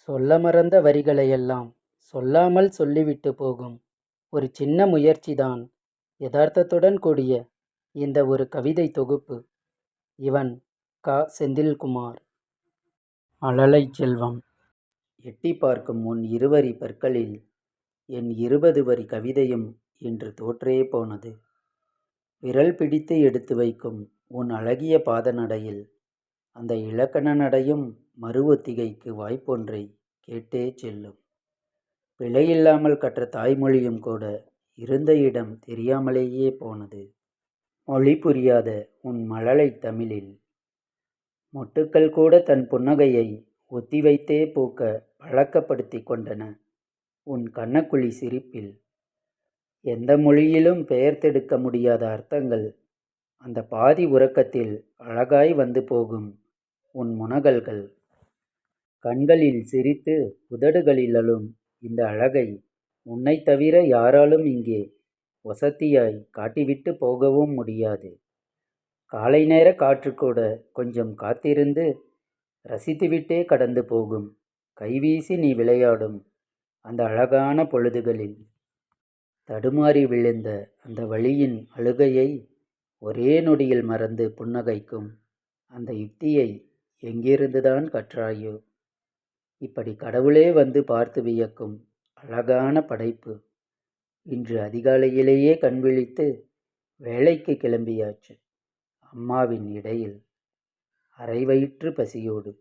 சொல்ல மறந்த வரிகளையெல்லாம் சொல்லாமல் சொல்லிவிட்டு போகும் ஒரு சின்ன முயற்சிதான் யதார்த்தத்துடன் கூடிய இந்த ஒரு கவிதை தொகுப்பு. இவன் செந்தில்குமார். அழலை செல்வம். எட்டி பார்க்கும் உன் இருவரி பற்களில் என் 20 வரி கவிதையும் இன்று தோற்றே போனது. விரல் பிடித்து எடுத்து வைக்கும் உன் அழகிய பாத நடையில் அந்த இலக்கண நடையும் மறு ஒத்திகைக்கு வாய்ப்பொன்றை கேட்டே செல்லும். பிழையில்லாமல் கற்ற தாய்மொழியும் கூட இருந்த இடம் தெரியாமலேயே போனது. மொழி புரியாத உன் மழலை தமிழில் மொட்டுக்கள் கூட தன் புன்னகையை ஒத்தி வைத்தே பூக்க பழக்கப்படுத்தி கொண்டன உன் கன்னக்குழி சிரிப்பில். எந்த மொழியிலும் பெயர்த்தெடுக்க முடியாத அர்த்தங்கள் அந்த பாதி உறக்கத்தில் அழகாய் வந்து போகும் உன் முனகல்கள். கண்களில் சிரித்து உதடுகளில் அழும் இந்த அழகை உன்னை தவிர யாராலும் இங்கே வசத்தியாய் காட்டிவிட்டு போகவும் முடியாது. காலை நேர காற்று கூட கொஞ்சம் காத்திருந்து ரசித்துவிட்டே கடந்து போகும். கைவீசி நீ விளையாடும் அந்த அழகான பொழுதுகளில் தடுமாறி விழுந்த அந்த வழியின் அழுகையை ஒரே நொடியில் மறந்து புன்னகைக்கும் அந்த யுக்தியை எங்கிருந்துதான் கற்றாயோ? இப்படி கடவுளே வந்து பார்த்து வியக்கும் அழகான படைப்பு இன்று அதிகாலையிலேயே கண்விழித்து வேலைக்கு கிளம்பியாச்சு. அம்மாவின் இடையில் அரை வயிற்று பசியோடு.